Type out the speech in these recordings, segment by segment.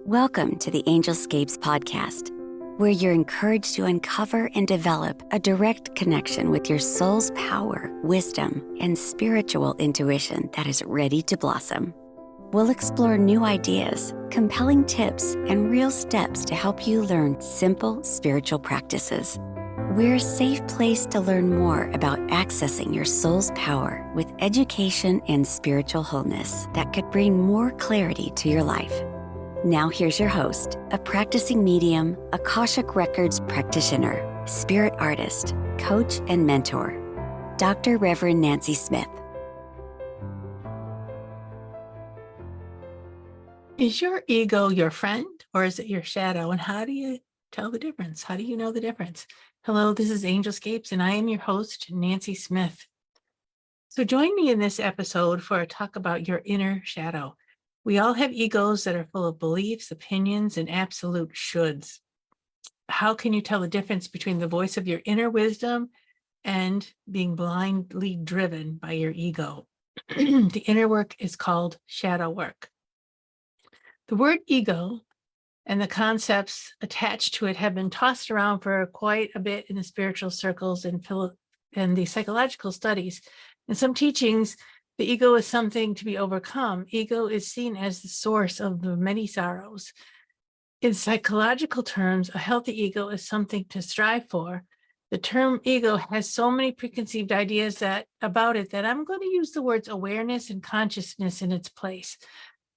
Welcome to the Angelscapes podcast, where you're encouraged to uncover and develop a direct connection with your soul's power, wisdom, and spiritual intuition that is ready to blossom. We'll explore new ideas, compelling tips, and real steps to help you learn simple spiritual practices. We're a safe place to learn more about accessing your soul's power with education and spiritual wholeness that could bring more clarity to your life. Now here's your host, a practicing medium, Akashic Records practitioner, spirit artist, coach, and mentor, Dr. Reverend Nancy Smith. Is your ego your friend or is it your shadow? And how do you tell the difference? How do you know the difference? Hello, this is Angelscapes, and I am your host, Nancy Smith. So join me in this episode for a talk about your inner shadow. We all have egos that are full of beliefs, opinions, and absolute shoulds. How can you tell the difference between the voice of your inner wisdom and being blindly driven by your ego? The inner work is called shadow work. The word ego and the concepts attached to it have been tossed around for quite a bit in the spiritual circles and the psychological studies. In some teachings, the ego is something to be overcome. Ego is seen as the source of the many sorrows. In psychological terms, a healthy ego is something to strive for. The term ego has so many preconceived ideas about it that I'm going to use the words awareness and consciousness in its place.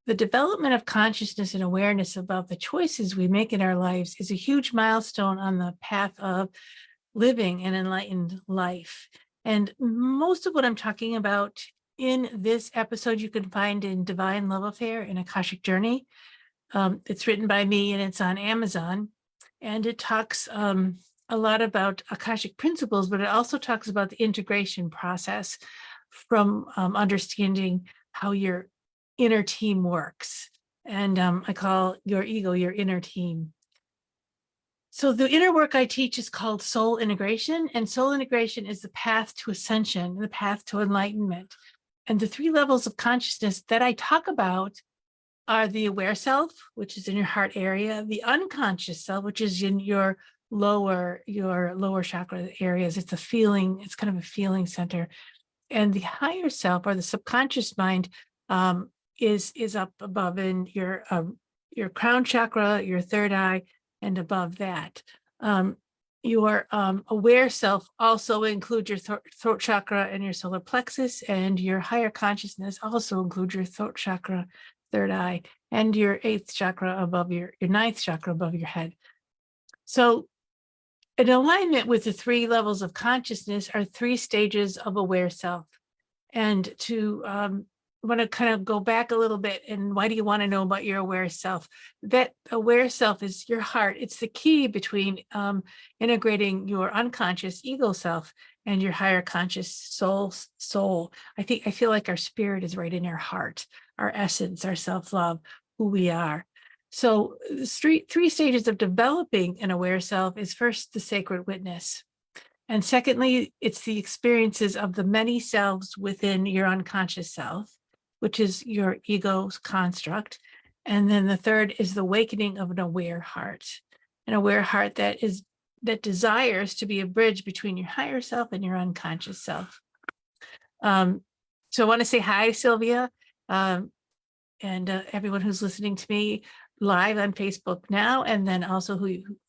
The development of consciousness and awareness about the choices we make in our lives is a huge milestone on the path of living an enlightened life. And most of what I'm talking about in this episode, you can find in Divine Love Affair and Akashic Journey. It's written by me and it's on Amazon. And it talks a lot about Akashic principles, but it also talks about the integration process from understanding how your inner team works. And I call your ego your inner team. So the inner work I teach is called soul integration, and soul integration is the path to ascension, the path to enlightenment. And the three levels of consciousness that I talk about are the aware self, which is in your heart area, the unconscious self, which is in your lower chakra areas. It's kind of a feeling center. And the higher self, or the subconscious mind, is up above in your crown chakra, your third eye, and above that. Your aware self also includes your throat chakra and your solar plexus, and your higher consciousness also includes your throat chakra, third eye, and your eighth chakra above your ninth chakra above your head. So in alignment with the three levels of consciousness are three stages of aware self. And to want to kind of go back a little bit, and why do you want to know about your aware self? That aware self is your heart. It's the key between integrating your unconscious ego self and your higher conscious soul. I feel like our spirit is right in our heart, our essence, our self-love, who we are. So three stages of developing an aware self is first the sacred witness. And secondly, it's the experiences of the many selves within your unconscious self, which is your ego's construct. And then the third is the awakening of an aware heart that desires to be a bridge between your higher self and your unconscious self. So I want to say hi, Sylvia, and everyone who's listening to me live on Facebook now, and then also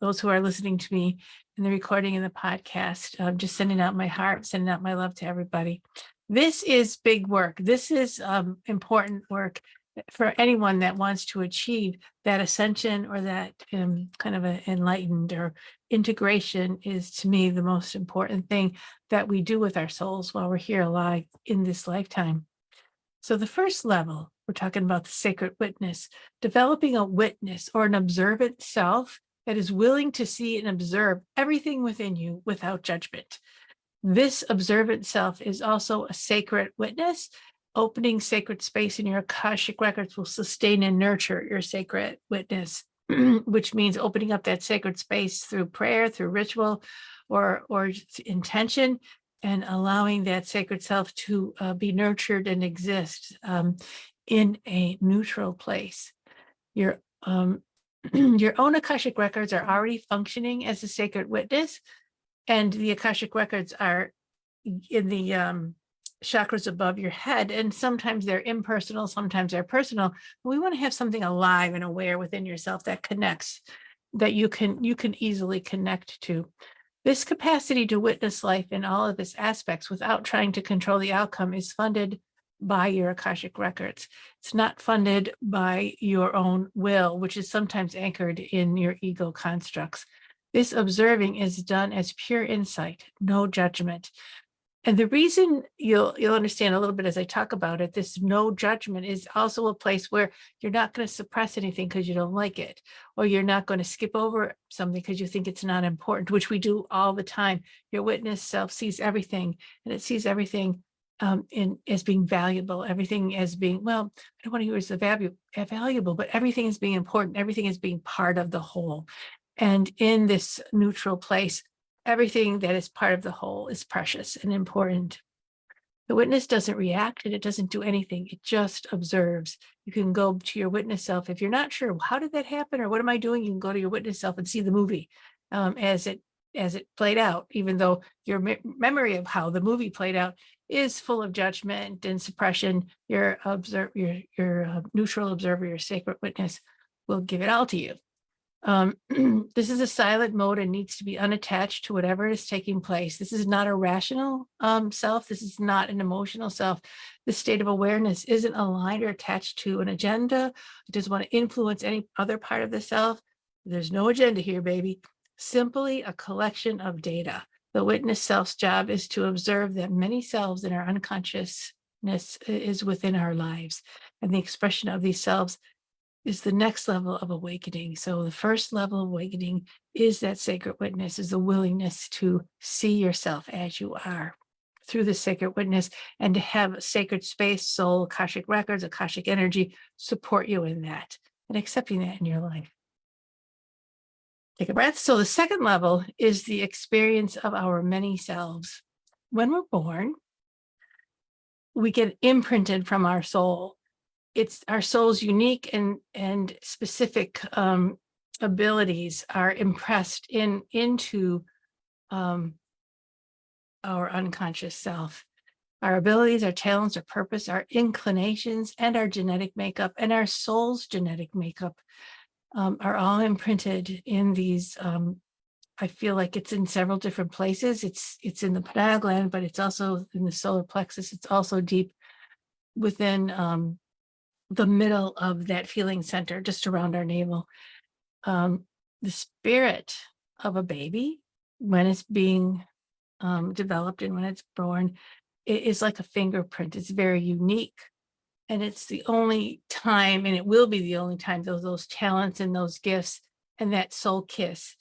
those who are listening to me in the recording and the podcast. Just sending out my heart, sending out my love to everybody. This is big work. This is important work for anyone that wants to achieve that ascension or that kind of an enlightened or integration is, to me, the most important thing that we do with our souls while we're here alive in this lifetime. So the first level, we're talking about the sacred witness, developing a witness or an observant self that is willing to see and observe everything within you without judgment. This observant self is also a sacred witness. Opening sacred space in your Akashic records will sustain and nurture your sacred witness, which means opening up that sacred space through prayer, through ritual, or intention, and allowing that sacred self to be nurtured and exist in a neutral place. Your Your own Akashic records are already functioning as a sacred witness, and the Akashic records are in the chakras above your head, and sometimes they're impersonal, sometimes they're personal. We want to have something alive and aware within yourself that connects, that you can easily connect to. This capacity to witness life in all of its aspects without trying to control the outcome is funded by your Akashic records. It's not funded by your own will, which is sometimes anchored in your ego constructs. This observing is done as pure insight, no judgment. And the reason you'll understand a little bit as I talk about it, this no judgment is also a place where you're not going to suppress anything because you don't like it, or you're not going to skip over something because you think it's not important, which we do all the time. Your witness self sees everything, and it sees everything as being valuable, everything as being, well, I don't want to use the valuable, but everything is being important, everything is being part of the whole. And in this neutral place, everything that is part of the whole is precious and important. The witness doesn't react and it doesn't do anything. It just observes. You can go to your witness self. If you're not sure, how did that happen or what am I doing? You can go to your witness self and see the movie as it played out, even though your memory of how the movie played out is full of judgment and suppression. Your neutral observer, your sacred witness will give it all to you. This is a silent mode and needs to be unattached to whatever is taking place. This is not a rational self. This is not an emotional self. This state of awareness isn't aligned or attached to an agenda. It doesn't want to influence any other part of the self. There's no agenda here, baby. Simply a collection of data. The witness self's job is to observe that many selves in our unconsciousness is within our lives, and the expression of these selves is the next level of awakening. So the first level of awakening is that sacred witness, is the willingness to see yourself as you are through the sacred witness, and to have a sacred space, soul, Akashic records, Akashic energy support you in that and accepting that in your life. Take a breath. So the second level is the experience of our many selves. When we're born, we get imprinted from our soul. It's our soul's unique and specific abilities are impressed into our unconscious self. Our abilities, our talents, our purpose, our inclinations, and our genetic makeup, and our soul's genetic makeup are all imprinted in these. I feel like it's in several different places. It's in the pineal gland, but it's also in the solar plexus. It's also deep within the middle of that feeling center, just around our navel. The spirit of a baby, when it's being developed and when it's born, it is like a fingerprint. It's very unique. And it's the only time, and it will be the only time, those talents and those gifts and that soul kiss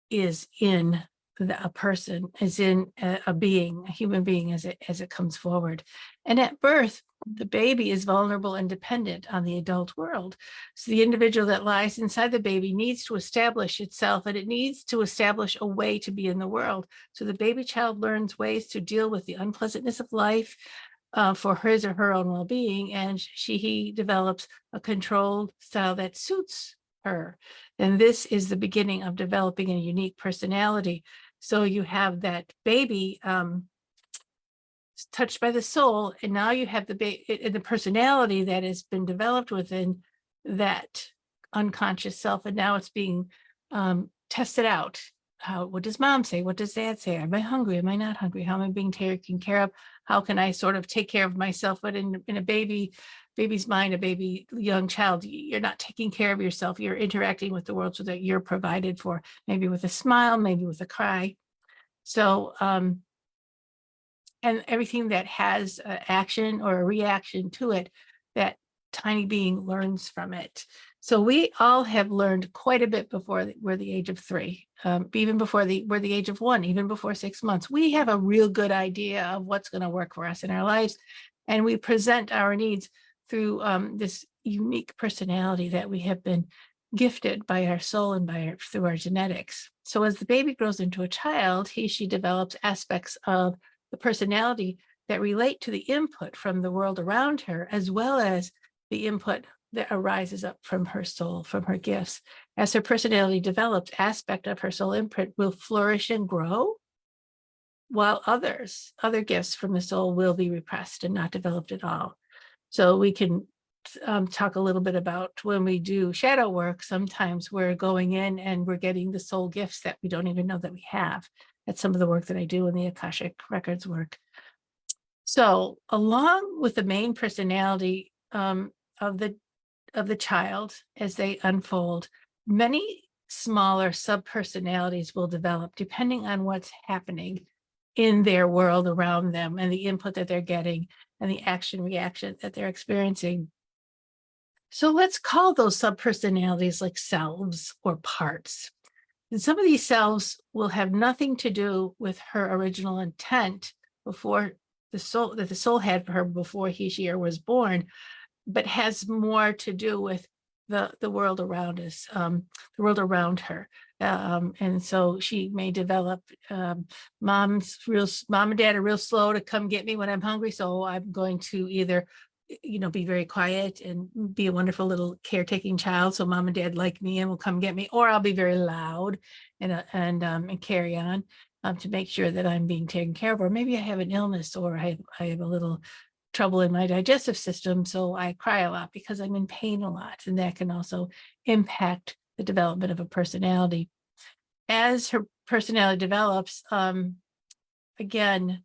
is in a person, is in a being, a human being as it comes forward. And at birth, the baby is vulnerable and dependent on the adult world. So the individual that lies inside the baby needs to establish itself, and it needs to establish a way to be in the world. So the baby child learns ways to deal with the unpleasantness of life for his or her own well-being, and he develops a controlled style that suits her. And this is the beginning of developing a unique personality. So you have that baby touched by the soul, and now you have the personality that has been developed within that unconscious self, and now it's being tested out. What does mom say? What does dad say? Am I hungry? Am I not hungry? How am I being taken care of? How can I sort of take care of myself? But in a baby's mind, a young child, you're not taking care of yourself. You're interacting with the world so that you're provided for, maybe with a smile, maybe with a cry. So, and everything that has action or a reaction to it, that tiny being learns from it. So we all have learned quite a bit before we're the age of 3, even before we're the age of 1, even before 6 months. We have a real good idea of what's going to work for us in our lives, and we present our needs through this unique personality that we have been gifted by our soul and through our genetics. So as the baby grows into a child, she develops aspects of the personality that relate to the input from the world around her, as well as the input that arises up from her soul, from her gifts. As her personality develops, aspect of her soul imprint will flourish and grow, while other gifts from the soul will be repressed and not developed at all. So we can talk a little bit about when we do shadow work, sometimes we're going in and we're getting the soul gifts that we don't even know that we have. That's some of the work that I do in the Akashic Records work. So along with the main personality of the child as they unfold, many smaller subpersonalities will develop depending on what's happening in their world around them and the input that they're getting and the action reaction that they're experiencing. So let's call those subpersonalities like selves or parts. And some of these selves will have nothing to do with her original intent before the soul had for her before she or was born, but has more to do with the world around us, the world around her. And so she may develop mom and dad are real slow to come get me when I'm hungry. So I'm going to either, be very quiet and be a wonderful little caretaking child. So mom and dad like me and will come get me, or I'll be very loud and carry on to make sure that I'm being taken care of. Or maybe I have an illness, or I have a little trouble in my digestive system, so I cry a lot because I'm in pain a lot, and that can also impact the development of a personality. As her personality develops, again,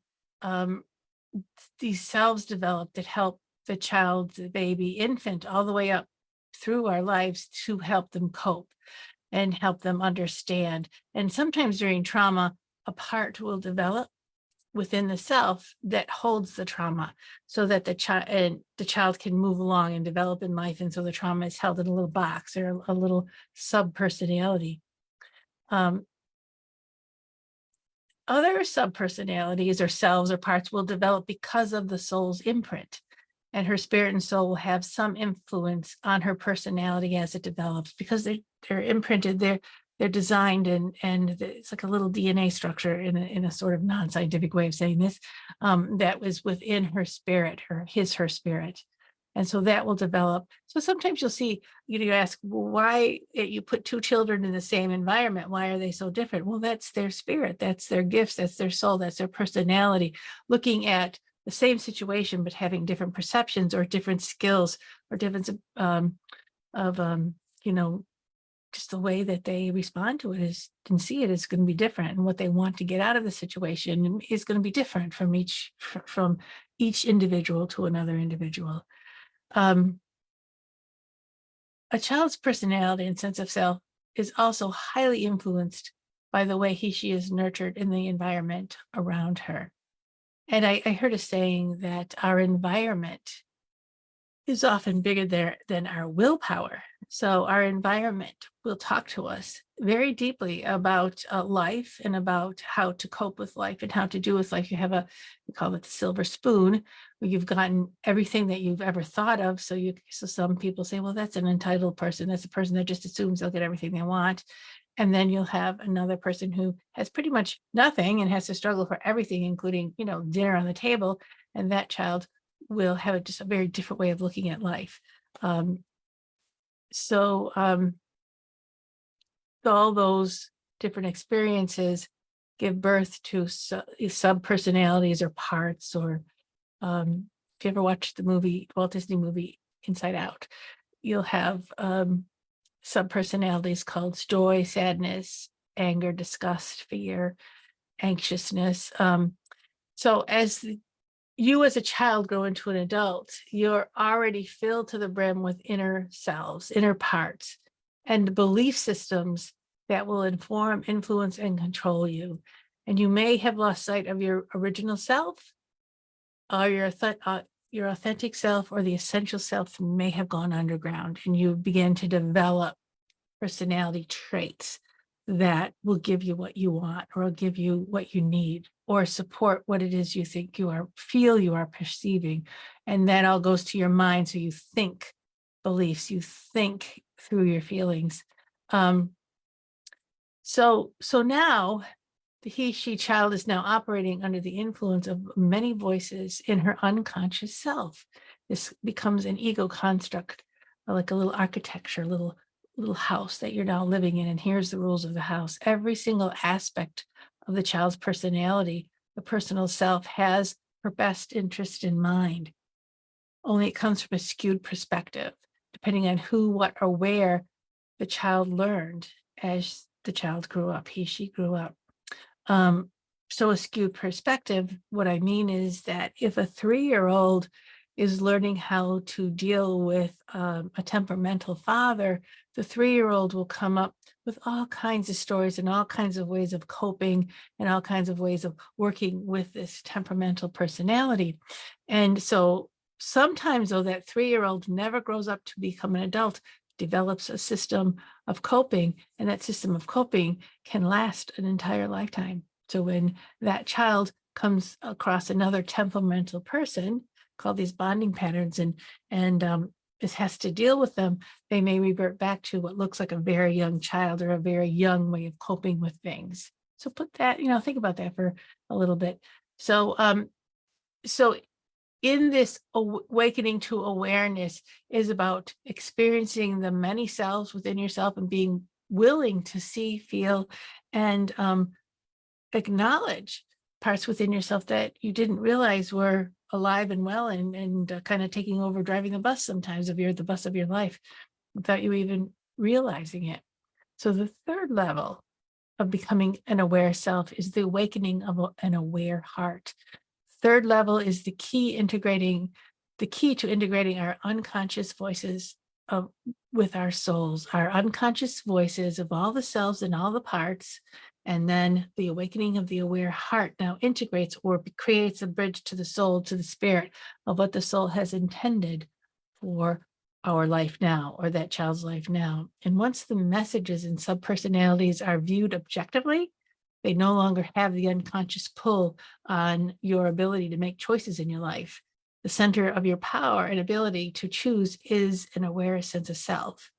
these selves develop that help the child, the baby, infant, all the way up through our lives to help them cope and help them understand. And sometimes during trauma, a part will develop within the self that holds the trauma so that the child can move along and develop in life. And so the trauma is held in a little box or a little sub-personality. Other sub-personalities or selves or parts will develop because of the soul's imprint. And her spirit and soul will have some influence on her personality as it develops because they're imprinted, they're designed, and it's like a little DNA structure in a sort of non-scientific way of saying this, that was within her spirit, her spirit. And so that will develop. So sometimes you'll see, you ask, well, why you put two children in the same environment? Why are they so different? Well, that's their spirit, that's their gifts, that's their soul, that's their personality, looking at the same situation, but having different perceptions or different skills or different just the way that they respond to it and see it is going to be different, and what they want to get out of the situation is going to be different from each individual to another individual. A child's personality and sense of self is also highly influenced by the way she is nurtured in the environment around her. And I heard a saying that our environment is often bigger there than our willpower. So our environment will talk to us very deeply about life and about how to cope with life and how to do with life. We call it the silver spoon, where you've gotten everything that you've ever thought of. So some people say, well, that's an entitled person. That's a person that just assumes they'll get everything they want. And then you'll have another person who has pretty much nothing and has to struggle for everything, including, dinner on the table. And that child will have just a very different way of looking at life. So all those different experiences give birth to sub-personalities or parts, or if you ever watched the Walt Disney movie Inside Out, you'll have sub-personalities called joy, sadness, anger, disgust, fear, anxiousness. So as you as a child grow into an adult, you're already filled to the brim with inner selves, inner parts, and belief systems that will inform, influence, and control you. And you may have lost sight of your original self, or your authentic self, or the essential self may have gone underground, and you begin to develop personality traits that will give you what you want, or will give you what you need, or support what it is you think you are perceiving. And that all goes to your mind. So you think beliefs, you think through your feelings. So now she child is now operating under the influence of many voices in her unconscious self. This becomes an ego construct like a little architecture, little house that you're now living in, and here's the rules of the house. Every single aspect of the child's personality, the personal self, has her best interest in mind. Only it comes from a skewed perspective, depending on who, what, or where the child learned as the child grew up, she grew up. Um, so a skewed perspective, what I mean is that if a 3-year-old is learning how to deal with a temperamental father, the 3-year-old will come up with all kinds of stories and all kinds of ways of coping and all kinds of ways of working with this temperamental personality. And so sometimes, though, that 3-year-old never grows up to become an adult, develops a system of coping, and that system of coping can last an entire lifetime. So when that child comes across another temperamental person, called these bonding patterns, and this has to deal with them, they may revert back to what looks like a very young child or a very young way of coping with things. So put that, think about that for a little bit. So in this awakening to awareness is about experiencing the many selves within yourself and being willing to see, feel, and acknowledge parts within yourself that you didn't realize were alive and well, and kind of taking over, driving the bus sometimes, if you're the bus of your life, without you even realizing it. So the third level of becoming an aware self is the awakening of an aware heart. Third level is the key to integrating our unconscious voices with our souls, our unconscious voices of all the selves and all the parts. And then the awakening of the aware heart now integrates or creates a bridge to the soul, to the spirit of what the soul has intended for our life now, or that child's life now. And once the messages and subpersonalities are viewed objectively, they no longer have the unconscious pull on your ability to make choices in your life. The center of your power and ability to choose is an aware sense of self.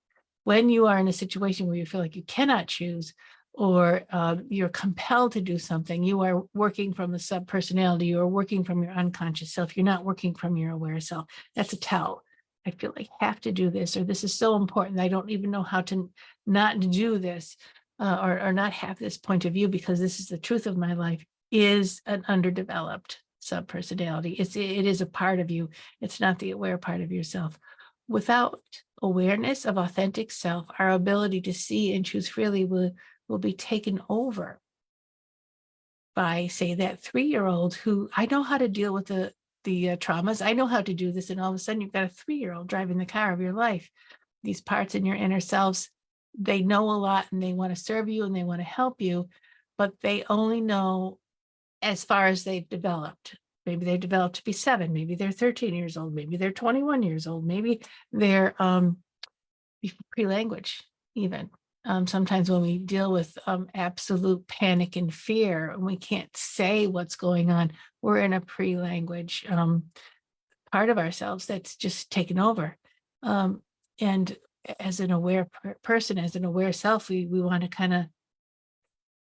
When you are in a situation where you feel like you cannot choose, or you're compelled to do something, you are working from the subpersonality, you are working from your unconscious self, you're not working from your aware self. That's a tell. I feel like I have to do this, or this is so important, I don't even know how to not do this, or not have this point of view because this is the truth of my life, is an underdeveloped subpersonality. It is a part of you. It's not the aware part of yourself. Without awareness of authentic self, our ability to see and choose freely will be taken over by, say, that 3-year-old who, I know how to deal with the traumas. I know how to do this. And all of a sudden you've got a 3-year-old driving the car of your life. These parts in your inner selves, they know a lot and they want to serve you and they want to help you, but they only know as far as they've developed. Maybe they've developed to be 7, maybe they're 13 years old, maybe they're 21 years old, maybe they're pre-language even. Sometimes when we deal with absolute panic and fear and we can't say what's going on, we're in a pre-language part of ourselves that's just taken over. And as an aware person, as an aware self, we want to kind of,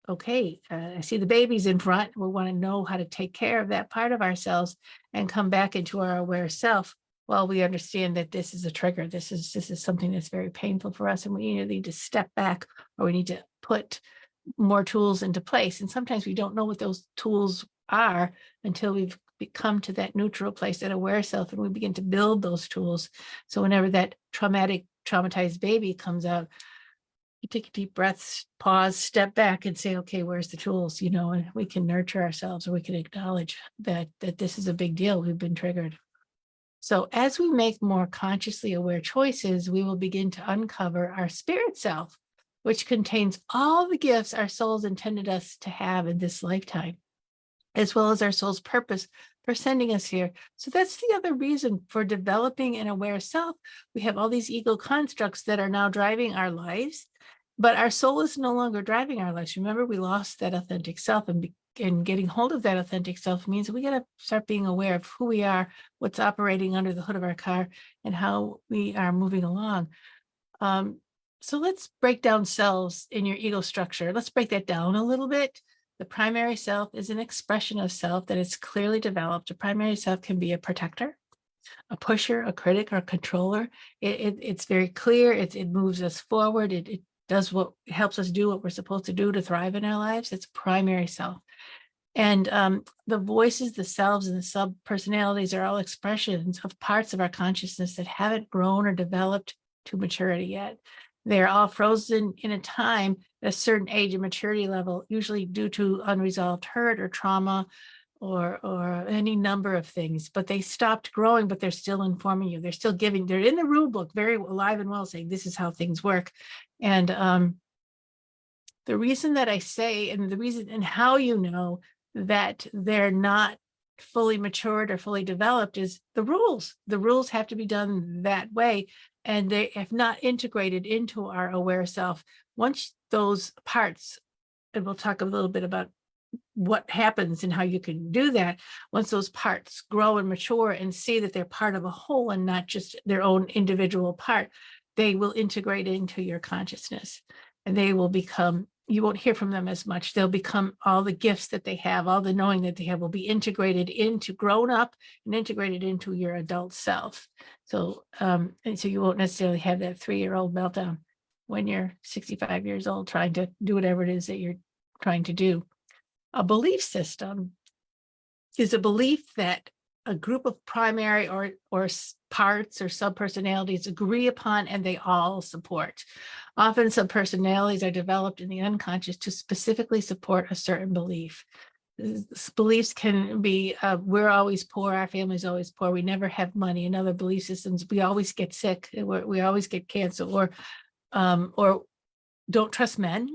okay, I see the baby's in front. We want to know how to take care of that part of ourselves and come back into our aware self while we understand that this is a trigger. This is something that's very painful for us, and we need to step back, or we need to put more tools into place. And sometimes we don't know what those tools are until we've come to that neutral place, that aware self, and we begin to build those tools. So whenever that traumatized baby comes out, you take a deep breath, pause, step back and say, okay, where's the tools? And we can nurture ourselves, or we can acknowledge that this is a big deal. We've been triggered. So as we make more consciously aware choices, we will begin to uncover our spirit self, which contains all the gifts our souls intended us to have in this lifetime, as well as our soul's purpose for sending us here. So that's the other reason for developing an aware self. We have all these ego constructs that are now driving our lives, but our soul is no longer driving our lives. Remember, we lost that authentic self, and getting hold of that authentic self means we got to start being aware of who we are, what's operating under the hood of our car, and how we are moving along. So let's break down selves in your ego structure. Let's break that down a little bit. The primary self is an expression of self that is clearly developed. A primary self can be a protector. a pusher, a critic, or a controller. It's very clear. It moves us forward. It does what helps us do what we're supposed to do to thrive in our lives. It's primary self. And the voices, the selves, and the sub personalities are all expressions of parts of our consciousness that haven't grown or developed to maturity yet. They're all frozen in a time at a certain age and maturity level, usually due to unresolved hurt or trauma or any number of things. But they stopped growing, but they're still informing you. They're still giving, they're in the rule book, very alive and well, saying this is how things work. And the reason that I say, and the reason and how you know that they're not fully matured or fully developed is the rules. The rules have to be done that way, and they have not integrated into our aware self. Once those parts, and we'll talk a little bit about what happens and how you can do that, once those parts grow and mature and see that they're part of a whole and not just their own individual part, they will integrate into your consciousness, and they will become, you won't hear from them as much. They'll become, all the gifts that they have, all the knowing that they have will be integrated into, grown up and integrated into your adult self. So, and so you won't necessarily have that 3-year-old meltdown when you're 65 years old, trying to do whatever it is that you're trying to do. A belief system is a belief that a group of primary or parts or subpersonalities agree upon and they all support. Often subpersonalities are developed in the unconscious to specifically support a certain belief. Beliefs can be, we're always poor, our family's always poor, we never have money. In other belief systems, we always get sick, we always get cancer, or don't trust men.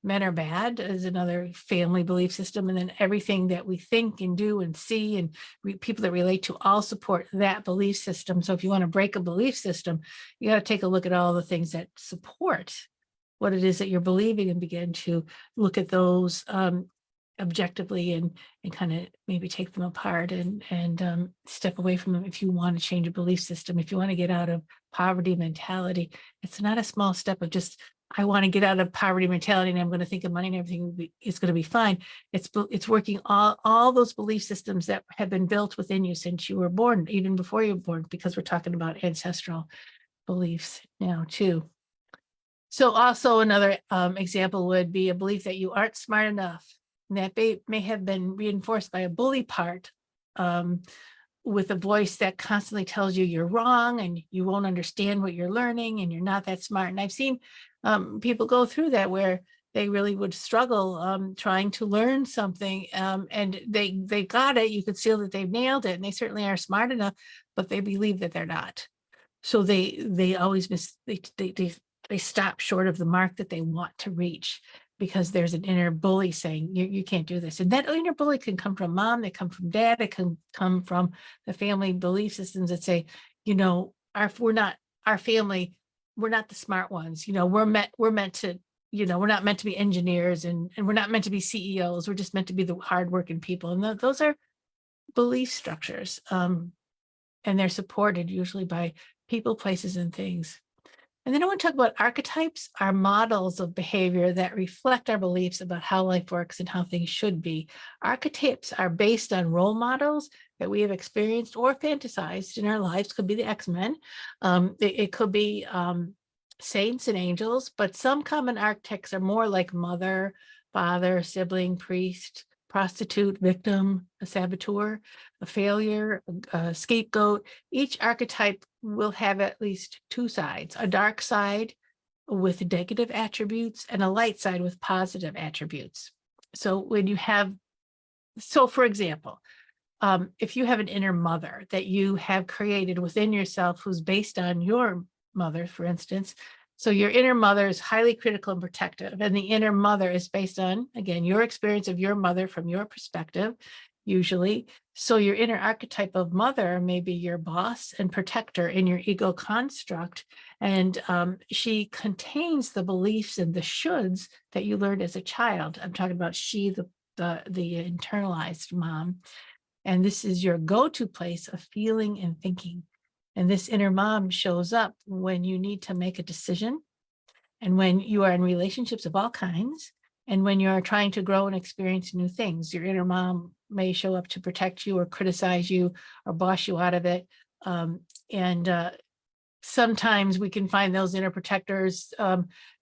Men are bad is another family belief system. And then everything that we think and do and see and people that relate to all support that belief system. So if you want to break a belief system, you got to take a look at all the things that support what it is that you're believing and begin to look at those objectively and kind of maybe take them apart and step away from them if you want to change a belief system. If you want to get out of poverty mentality, it's not a small step of just, I want to get out of poverty mentality and I'm going to think of money and everything is going to be fine. It's working all those belief systems that have been built within you since you were born, even before you were born, because we're talking about ancestral beliefs now too. So also another example would be a belief that you aren't smart enough. And that may have been reinforced by a bully part, with a voice that constantly tells you you're wrong and you won't understand what you're learning and you're not that smart. And I've seen people go through that where they really would struggle trying to learn something, and they got it. You could see that they've nailed it, and they certainly are smart enough, but they believe that they're not. So they always they stop short of the mark that they want to reach, because there's an inner bully saying you can't do this. And that inner bully can come from mom, they come from dad, it can come from the family belief systems that say, our family, we're not the smart ones. We're meant to, we're not meant to be engineers and we're not meant to be CEOs. We're just meant to be the hardworking people. And those are belief structures. And they're supported usually by people, places, and things. And then I want to talk about archetypes, are models of behavior that reflect our beliefs about how life works and how things should be. Archetypes are based on role models that we have experienced or fantasized in our lives. Could be the X-Men. It could be saints and angels, but some common archetypes are more like mother, father, sibling, priest, prostitute, victim, a saboteur, a failure, a scapegoat. Each archetype will have at least two sides, a dark side with negative attributes and a light side with positive attributes. So for example, if you have an inner mother that you have created within yourself who's based on your mother, for instance, so your inner mother is highly critical and protective, and the inner mother is based on, again, your experience of your mother from your perspective, usually. So your inner archetype of mother may be your boss and protector in your ego construct, and she contains the beliefs and the shoulds that you learned as a child. I'm talking about she, the internalized mom, and this is your go-to place of feeling and thinking. And this inner mom shows up when you need to make a decision, and when you are in relationships of all kinds, and when you are trying to grow and experience new things. Your inner mom may show up to protect you or criticize you or boss you out of it, And sometimes we can find those inner protectors.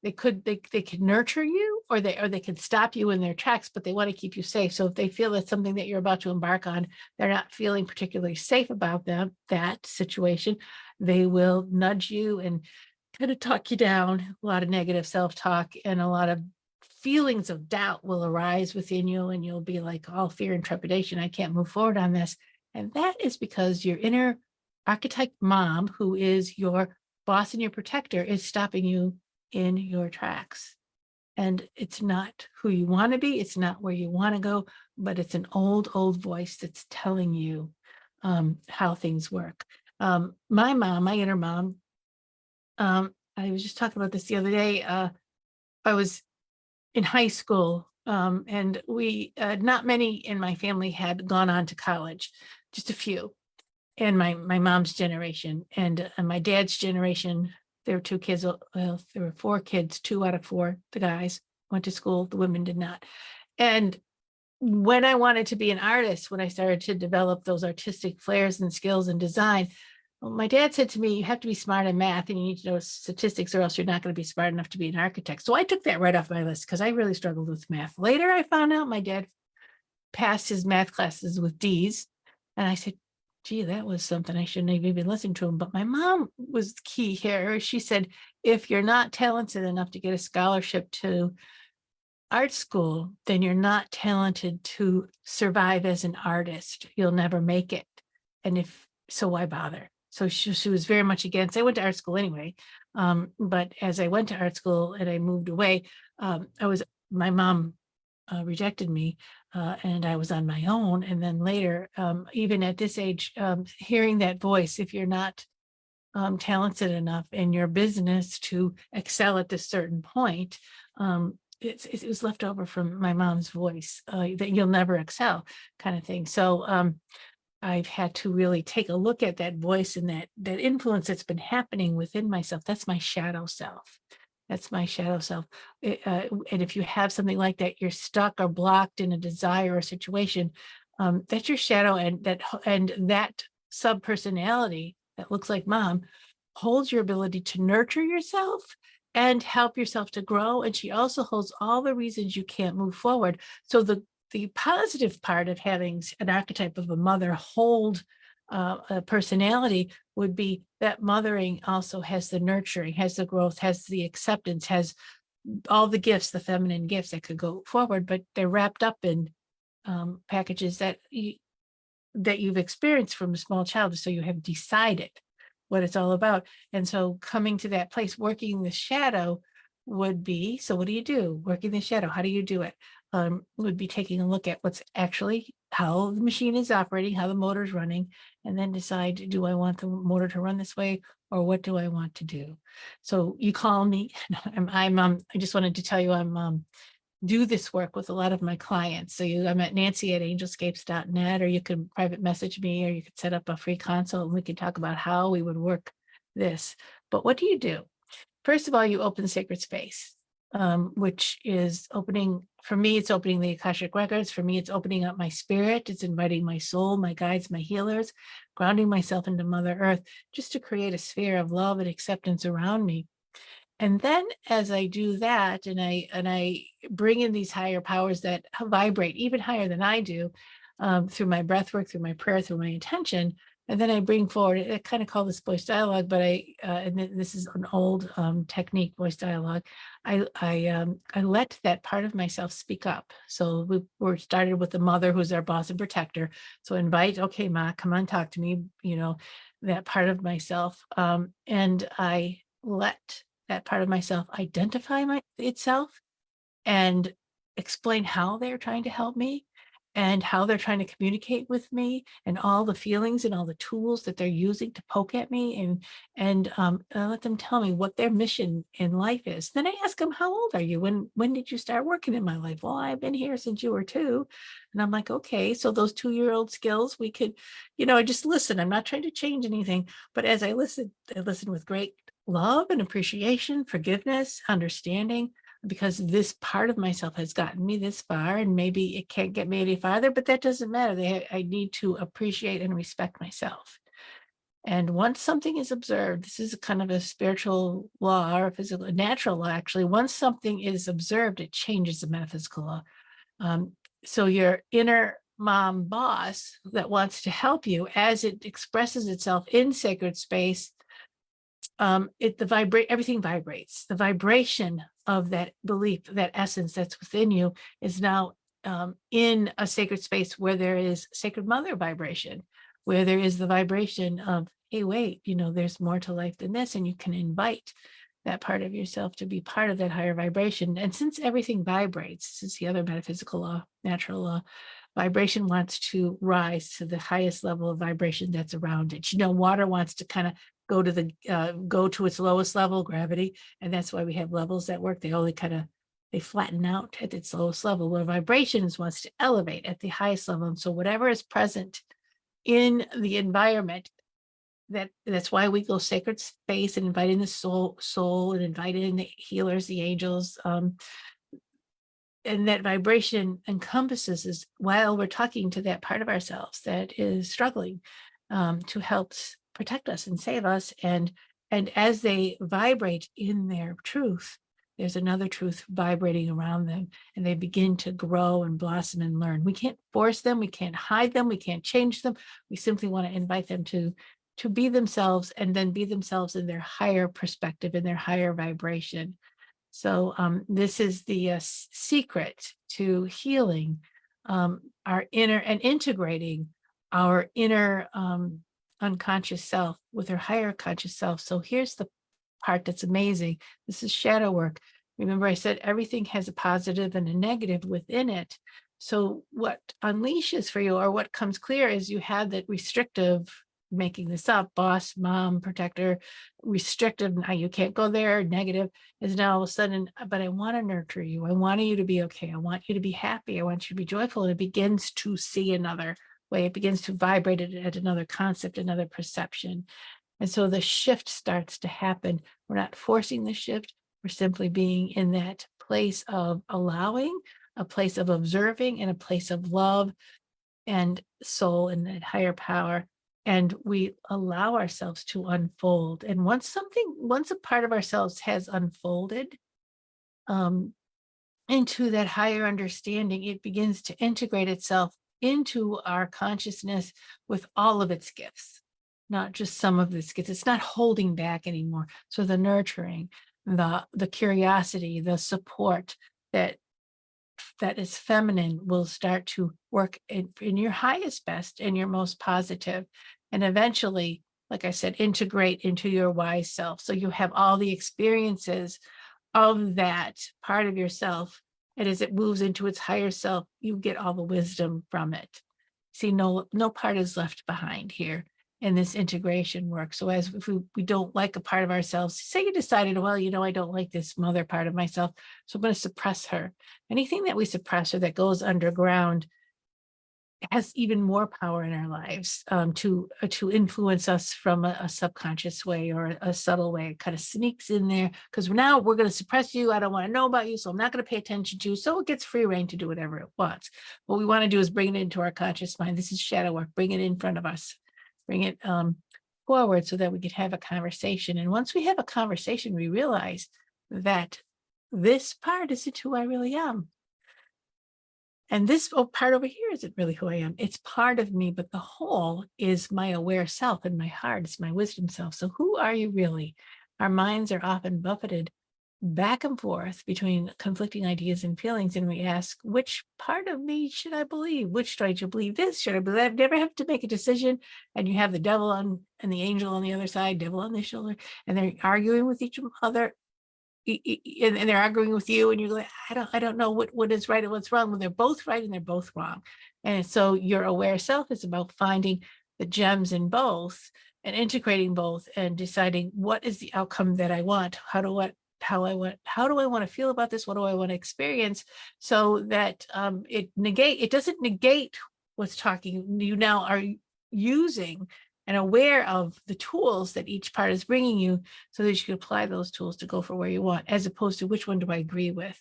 They could nurture you, or they can stop you in their tracks, but they want to keep you safe. So if they feel that's something that you're about to embark on, they're not feeling particularly safe about that situation, they will nudge you and kind of talk you down. A lot of negative self-talk and a lot of feelings of doubt will arise within you, and you'll be like all fear and trepidation. I can't move forward on this. And that is because your inner archetype mom, who is your boss and your protector, is stopping you in your tracks. And it's not who you want to be. It's not where you want to go, but it's an old voice that's telling you how things work. My mom, my inner mom, I was just talking about this the other day. I was in high school, and we, not many in my family had gone on to college, just a few. And my mom's generation and my dad's generation, there were two kids. Well, there were four kids. 2 out of 4, the guys went to school. The women did not. And when I wanted to be an artist, when I started to develop those artistic flares and skills and design, well, my dad said to me, you have to be smart in math and you need to know statistics, or else you're not going to be smart enough to be an architect. So I took that right off my list because I really struggled with math. Later, I found out my dad passed his math classes with D's. And I said, gee, that was something I shouldn't have even listened to him. But my mom was key here. She said, if you're not talented enough to get a scholarship to art school, then you're not talented to survive as an artist. You'll never make it. And if so, why bother? So she was very much against. I went to art school anyway. But as I went to art school and I moved away, my mom rejected me, and I was on my own. And then later, even at this age, hearing that voice, if you're not talented enough in your business to excel at this certain point, it was left over from my mom's voice, that you'll never excel, kind of thing. So I've had to really take a look at that voice and that influence that's been happening within myself. That's my shadow self. That's my shadow self. And if you have something like that, you're stuck or blocked in a desire or situation, that's your shadow, and that sub personality that looks like mom holds your ability to nurture yourself and help yourself to grow. And she also holds all the reasons you can't move forward. So the positive part of having an archetype of a mother hold a personality would be that mothering also has the nurturing, has the growth, has the acceptance, has all the gifts, the feminine gifts that could go forward, but they're wrapped up in packages that you've experienced from a small child. So you have decided what it's all about. And so coming to that place, working the shadow would be, so what do you do? Working the shadow, how do you do it? Would be taking a look at what's actually, how the machine is operating, how the motor is running, and then decide, do I want the motor to run this way, or what do I want to do? So you call me. I just wanted to tell you I'm do this work with a lot of my clients. So I'm at nancy@angelscapes.net, or you can private message me, or you could set up a free consult and we could talk about how we would work this. But what do you do? First of all, you open sacred space, which is opening, for me, it's opening the Akashic records. For me, it's opening up my spirit. It's inviting my soul, my guides, my healers, grounding myself into Mother Earth, just to create a sphere of love and acceptance around me. And then as I do that, and I bring in these higher powers that vibrate even higher than I do, through my breath work, through my prayer, through my intention, and then I bring forward, I kind of call this voice dialogue, but this is an old technique, voice dialogue. I let that part of myself speak up. So we're started with the mother, who's our boss and protector. So invite, okay, Ma, come on, talk to me, that part of myself. And I let that part of myself identify itself and explain how they're trying to help me and how they're trying to communicate with me, and all the feelings and all the tools that they're using to poke at me, and I let them tell me what their mission in life is. Then I ask them, how old are you? When did you start working in my life? Well, I've been here since you were 2. And I'm like, okay, so those 2-year-old skills, we could, I just listen. I'm not trying to change anything, but as I listen with great love and appreciation, forgiveness, understanding, because this part of myself has gotten me this far, and maybe it can't get me any farther, but that doesn't matter. I need to appreciate and respect myself. And once something is observed, this is kind of a spiritual law or a physical, a natural law, actually. Once something is observed, it changes the metaphysical law. Um, so your inner mom boss that wants to help you, as it expresses itself in sacred space, everything vibrates. The vibration of that belief, that essence that's within you, is now in a sacred space where there is sacred mother vibration, where there is the vibration of, hey, wait, there's more to life than this, and you can invite that part of yourself to be part of that higher vibration. And since everything vibrates, this is the other metaphysical law, natural law, vibration wants to rise to the highest level of vibration that's around it. Water wants to kind of go to its lowest level, gravity, and that's why we have levels that work. They flatten out at its lowest level, where vibrations wants to elevate at the highest level. And so whatever is present in the environment, that's why we go sacred space and invite in the soul and invite in the healers, the angels, and that vibration encompasses is while we're talking to that part of ourselves that is struggling to help protect us and save us. And as they vibrate in their truth, there's another truth vibrating around them, and they begin to grow and blossom and learn. We can't force them, we can't hide them, we can't change them. We simply want to invite them to be themselves, and then be themselves in their higher perspective, in their higher vibration. So this is the secret to healing our inner and integrating our inner unconscious self with our higher conscious self. So here's the part that's amazing. This is shadow work. Remember, I said everything has a positive and a negative within it. So what unleashes for you, or what comes clear, is you have that restrictive, making this up, boss, mom, protector, restrictive, now you can't go there, negative, is now all of a sudden, but I want to nurture you. I want you to be okay. I want you to be happy. I want you to be joyful. And it begins to see another way. It begins to vibrate at another concept, another perception. And so the shift starts to happen. We're not forcing the shift. We're simply being in that place of allowing, a place of observing, and a place of love and soul and that higher power. And we allow ourselves to unfold. And once a part of ourselves has unfolded into that higher understanding, it begins to integrate itself into our consciousness with all of its gifts, not just some of its gifts. It's not holding back anymore. So the nurturing, the curiosity, the support that is feminine will start to work in your highest best and your most positive, and eventually, like I said, integrate into your wise self. So you have all the experiences of that part of yourself, and as it moves into its higher self, you get all the wisdom from it. See, no part is left behind here in this integration work. So as if we don't like a part of ourselves, say you decided, well, I don't like this mother part of myself, so I'm going to suppress her. Anything that we suppress or that goes underground has even more power in our lives to influence us from a subconscious way or a subtle way. It kind of sneaks in there because now we're going to suppress you. I don't want to know about you, so I'm not going to pay attention to you. So it gets free reign to do whatever it wants. What we want to do is bring it into our conscious mind. This is shadow work. Bring it in front of us. Bring it forward so that we could have a conversation. And once we have a conversation, we realize that this part isn't who I really am. And this part over here isn't really who I am. It's part of me, but the whole is my aware self, and my heart is my wisdom self. So who are you really? Our minds are often buffeted back and forth between conflicting ideas and feelings. And we ask, which part of me should I believe? Which do I believe this? Should I believe that? Never have to make a decision. And you have the devil and the angel on the other side, devil on the shoulder, and they're arguing with each other. And they're arguing with you, and you're like, I don't know what is right and what's wrong. When they're both right and they're both wrong. And so your aware self is about finding the gems in both and integrating both and deciding what is the outcome that I want. How do I want to feel about this? What do I want to experience? So that it doesn't negate what's talking. You now are using and aware of the tools that each part is bringing you so that you can apply those tools to go for where you want, as opposed to which one do I agree with.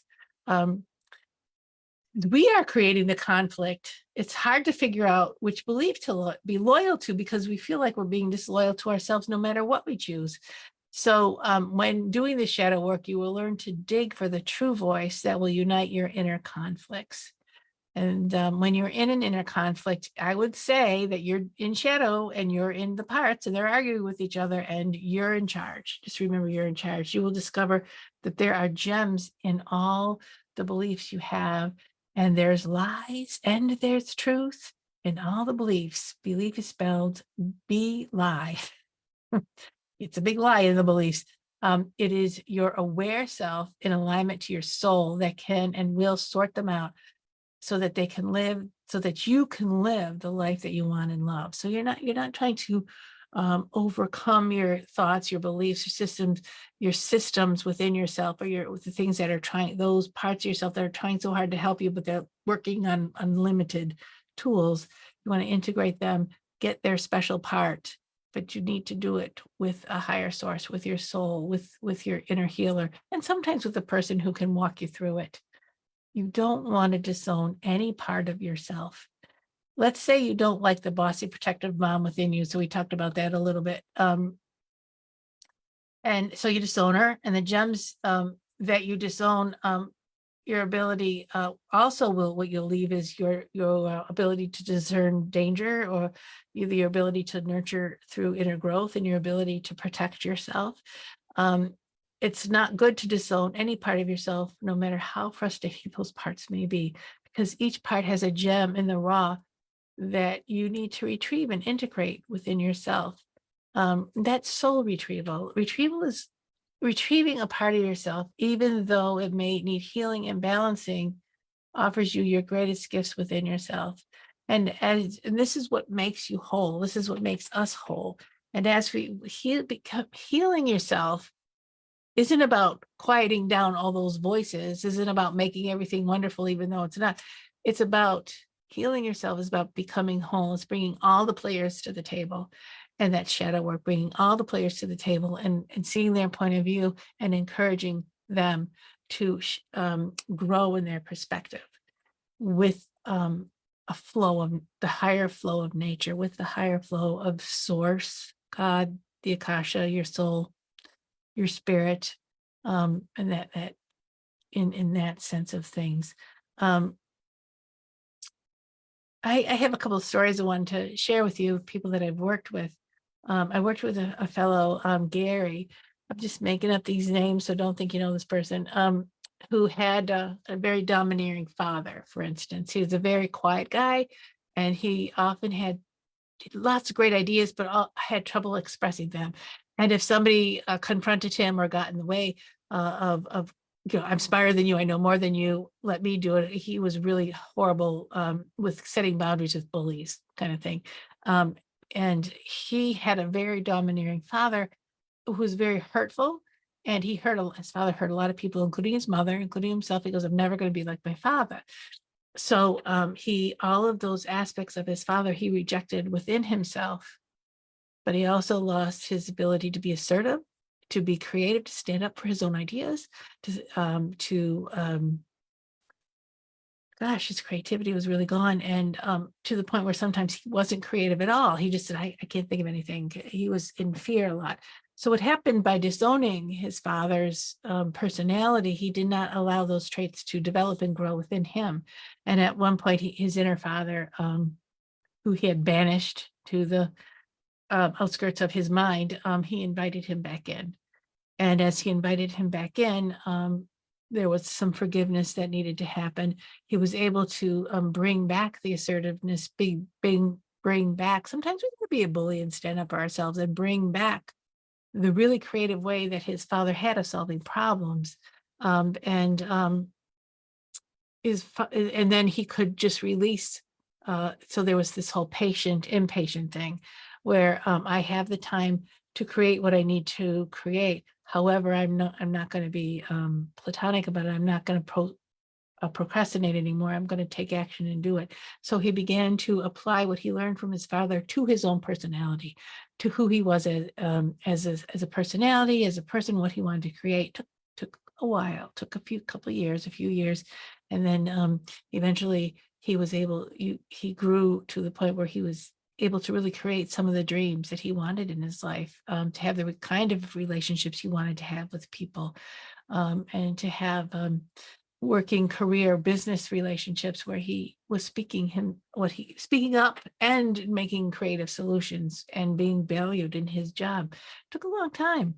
we are creating the conflict. It's hard to figure out which belief to be loyal to because we feel like we're being disloyal to ourselves no matter what we choose. So when doing the shadow work, you will learn to dig for the true voice that will unite your inner conflicts. And when you're in an inner conflict, I would say that you're in shadow and you're in the parts and they're arguing with each other and you're in charge. Just remember you're in charge. You will discover that there are gems in all the beliefs you have, and there's lies and there's truth in all the beliefs. Belief is spelled B-lie. It's a big lie in the beliefs. It is your aware self in alignment to your soul that can and will sort them out so that they can live, so that you can live the life that you want and love. So you're not trying to overcome your thoughts, your beliefs, your systems within yourself, or with the things that are trying, those parts of yourself that are trying so hard to help you, but they're working on unlimited tools. You want to integrate them, get their special part, but you need to do it with a higher source, with your soul, with your inner healer, and sometimes with a person who can walk you through it. You don't want to disown any part of yourself. Let's say you don't like the bossy, protective mom within you. So we talked about that a little bit. And so you disown her, and the gems that you disown, your ability also what you'll leave is your ability to discern danger, or your ability to nurture through inner growth, and your ability to protect yourself. It's not good to disown any part of yourself, no matter how frustrating those parts may be, because each part has a gem in the raw that you need to retrieve and integrate within yourself. That's soul retrieval. Retrieval is retrieving a part of yourself, even though it may need healing and balancing, offers you your greatest gifts within yourself. And this is what makes you whole. This is what makes us whole. And as we healing yourself isn't about quieting down all those voices, isn't about making everything wonderful, even though it's not. It's about healing yourself, is about becoming whole. It's bringing all the players to the table. And that shadow work, bringing all the players to the table and seeing their point of view and encouraging them to grow in their perspective with a flow of the higher flow of nature, with the higher flow of source, God, the Akasha, your soul, your spirit, and that in that sense of things. I have a couple of stories I wanted to share with you, people that I've worked with. I worked with a fellow, Gary. I'm just making up these names, so don't think you know this person, who had a very domineering father, for instance. He was a very quiet guy, and he often had lots of great ideas, but had trouble expressing them. And if somebody confronted him or got in the way of I'm smarter than you, I know more than you, let me do it. He was really horrible with setting boundaries with bullies, kind of thing. And he had a very domineering father who was very hurtful. And his father hurt a lot of people, including his mother, including himself. He goes, I'm never going to be like my father. So all of those aspects of his father, he rejected within himself, but he also lost his ability to be assertive, to be creative, to stand up for his own ideas, his creativity was really gone. And to the point where sometimes he wasn't creative at all. He just said, I can't think of anything. He was in fear a lot. So what happened by disowning his father's personality, he did not allow those traits to develop and grow within him. And at one point, his inner father, who he had banished to the outskirts of his mind, he invited him back in. And as he invited him back in, there was some forgiveness that needed to happen. He was able to bring back the assertiveness, bring back. Sometimes we can be a bully and stand up for ourselves and bring back the really creative way that his father had of solving problems. And then he could just release. So there was this whole impatient thing where I have the time to create what I need to create. However, I'm not going to be platonic about it. I'm not going to procrastinate anymore. I'm going to take action and do it. So he began to apply what he learned from his father to his own personality, to who he was as a personality, as a person, what he wanted to create. Took a while, took a few years, and then eventually he was able. He grew to the point where he was able to really create some of the dreams that he wanted in his life, to have the kind of relationships he wanted to have with people, and to have working career business relationships where he was speaking up and making creative solutions and being valued in his job. Took a long time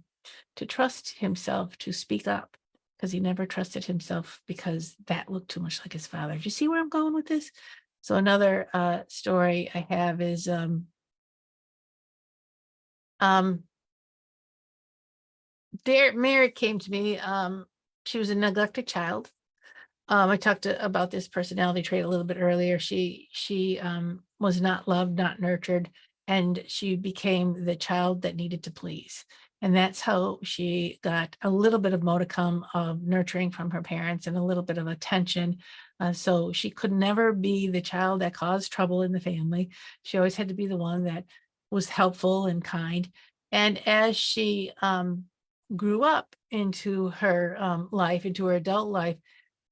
to trust himself to speak up, because he never trusted himself because that looked too much like his father. Do you see where I'm going with this? So another story I have is um there Mary came to me. She was a neglected child. I about this personality trait a little bit earlier. She was not loved, not nurtured, and she became the child that needed to please. And that's how she got a little bit of modicum of nurturing from her parents and a little bit of attention. So she could never be the child that caused trouble in the family. She always had to be the one that was helpful and kind. And as she grew up into her life, into her adult life,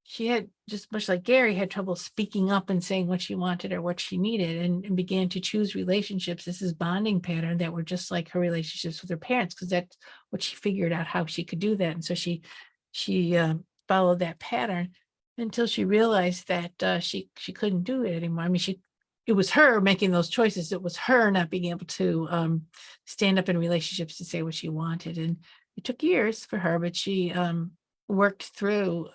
she had, just much like Gary, had trouble speaking up and saying what she wanted or what she needed, and began to choose relationships. This is bonding pattern that were just like her relationships with her parents, because that's what she figured out how she could do that. And so she followed that pattern until she realized that she couldn't do it anymore. I mean, it was her making those choices. It was her not being able to stand up in relationships to say what she wanted. And it took years for her, but she worked through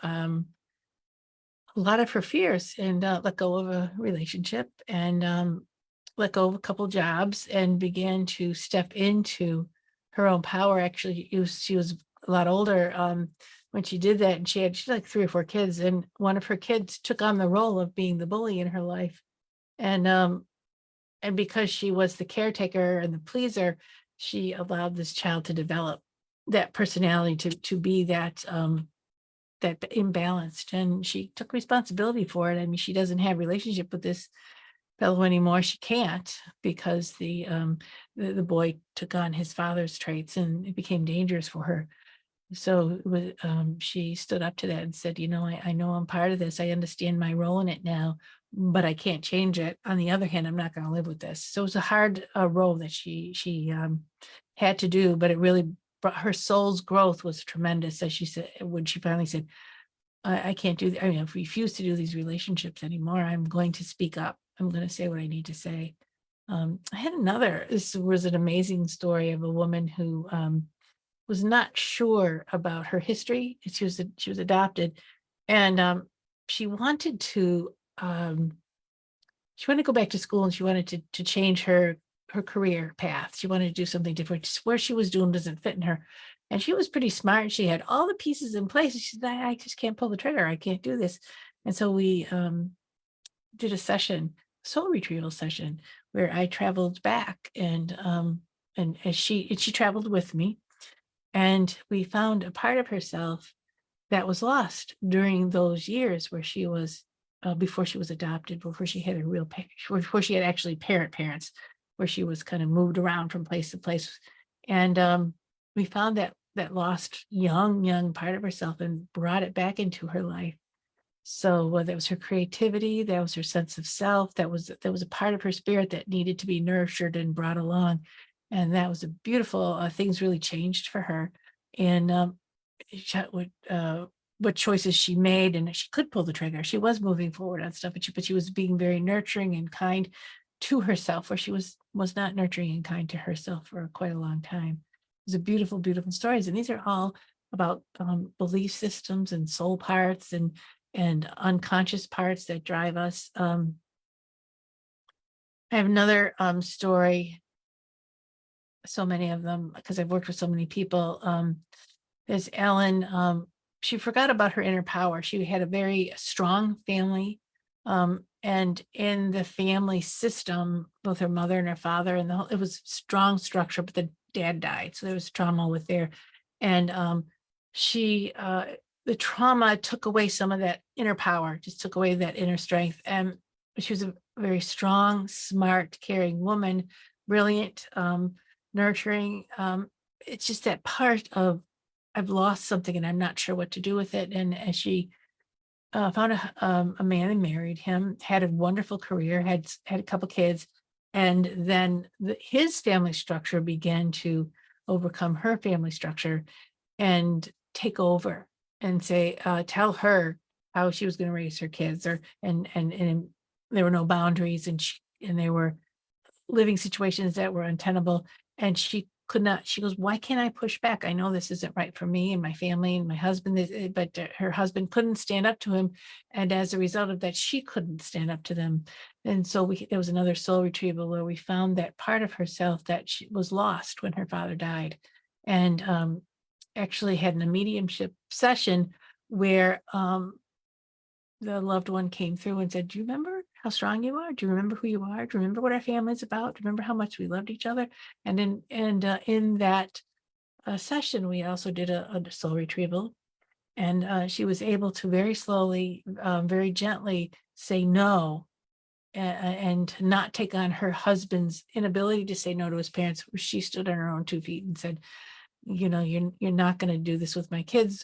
a lot of her fears and let go of a relationship, and let go of a couple jobs, and began to step into her own power. Actually, she was a lot older when she did that, and she had like 3 or 4 kids, and one of her kids took on the role of being the bully in her life. And because she was the caretaker and the pleaser, she allowed this child to develop that personality, to be that imbalanced, and she took responsibility for it. I mean, she doesn't have relationship with this fellow anymore. She can't, because the boy took on his father's traits, and it became dangerous for her. So she stood up to that and said, I know I'm part of this. I understand my role in it now, but I can't change it. On the other hand, I'm not going to live with this. So it was a hard role that she had to do, but it really brought her soul's growth was tremendous. As she said, when she finally said, I can't do, I mean, I refuse to do these relationships anymore. I'm going to speak up. I'm going to say what I need to say. This was an amazing story of a woman who was not sure about her history. She was adopted, and she wanted to um, she wanted to go back to school, and she wanted to change her career path. She wanted to do something different. Just where she was doing doesn't fit in her. And she was pretty smart. She had all the pieces in place. She said, I just can't pull the trigger. I can't do this. And so we did a session, soul retrieval session, where I traveled back, and she traveled with me, and we found a part of herself that was lost during those years where she was before she was adopted, before she had before she had actually parents, where she was kind of moved around from place to place. And we found that lost young part of herself and brought it back into her life. So whether it was her creativity, that was her sense of self, that was a part of her spirit that needed to be nurtured and brought along. And that was a beautiful, things really changed for her. And what choices she made, and she could pull the trigger. She was moving forward on stuff, but she was being very nurturing and kind to herself, where she was not nurturing and kind to herself for quite a long time. It was a beautiful, beautiful stories, and these are all about belief systems and soul parts and unconscious parts that drive us. I have another story. So many of them, because I've worked with so many people. There's Ellen. She forgot about her inner power. She had a very strong family. And in the family system, both her mother and her father, and it was strong structure, but the dad died. So there was trauma with there. And she, the trauma took away some of that inner power, just took away that inner strength. And she was a very strong, smart, caring woman, brilliant, nurturing. It's just that part of I've lost something and I'm not sure what to do with it. And she found a man and married him, had a wonderful career, had a couple kids, and then his family structure began to overcome her family structure and take over and say, tell her how she was going to raise her kids, or and there were no boundaries, and they were living situations that were untenable, and she could not. She goes, why can't I push back? I know this isn't right for me and my family and my husband, but her husband couldn't stand up to him, and as a result of that, she couldn't stand up to them. And so there was another soul retrieval where we found that part of herself that she was lost when her father died, and actually had a mediumship session where the loved one came through and said, do you remember how strong you are? Do you remember who you are? Do you remember what our family's about? Do you remember how much we loved each other? And in that session, we also did a soul retrieval, and she was able to very slowly, very gently say no, and not take on her husband's inability to say no to his parents. She stood on her own 2 feet and said, you're not going to do this with my kids.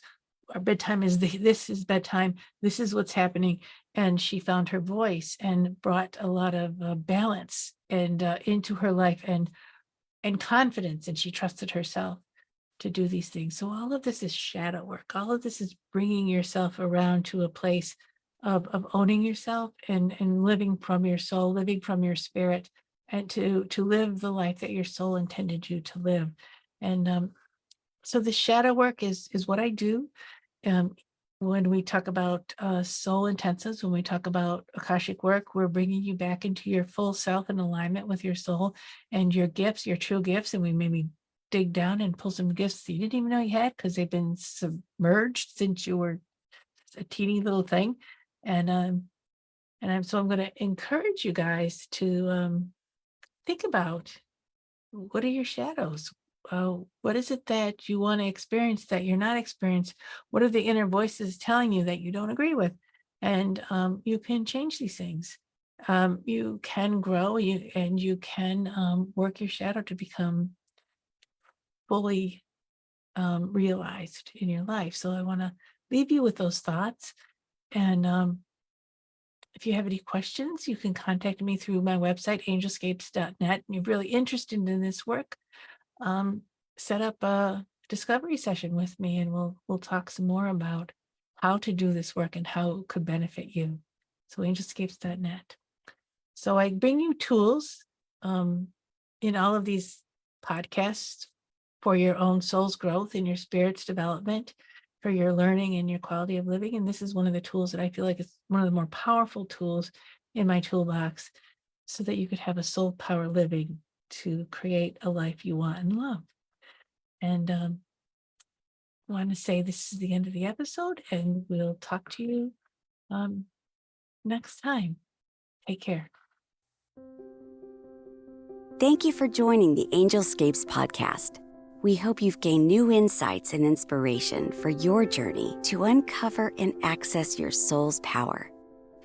Our bedtime is this is bedtime. This is what's happening. And she found her voice and brought a lot of balance and into her life and confidence. And she trusted herself to do these things. So all of this is shadow work. All of this is bringing yourself around to a place of owning yourself and living from your soul, living from your spirit, and to live the life that your soul intended you to live. And so the shadow work is what I do. When we talk about soul intensives, when we talk about Akashic work, we're bringing you back into your full self in alignment with your soul and your gifts, your true gifts. And we maybe dig down and pull some gifts that you didn't even know you had because they've been submerged since you were a teeny little thing. And so I'm going to encourage you guys to think about, what are your shadows? What is it that you want to experience that you're not experiencing? What are the inner voices telling you that you don't agree with? And you can change these things. You can grow, and you can work your shadow to become fully realized in your life. So I want to leave you with those thoughts. And if you have any questions, you can contact me through my website, angelscapes.net. And you're really interested in this work, set up a discovery session with me, and we'll talk some more about how to do this work and how it could benefit you. So angelscapes.net. So I bring you tools in all of these podcasts for your own soul's growth and your spirit's development, for your learning and your quality of living. And this is one of the tools that I feel like is one of the more powerful tools in my toolbox, so that you could have a soul power living to create a life you want and love. And I want to say this is the end of the episode, and we'll talk to you next time. Take care. Thank you for joining the Angelscapes podcast. We hope you've gained new insights and inspiration for your journey to uncover and access your soul's power.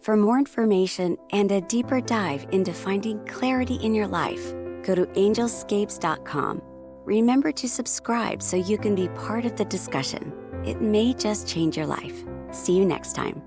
For more information and a deeper dive into finding clarity in your life, go to angelscapes.com. Remember to subscribe so you can be part of the discussion. It may just change your life. See you next time.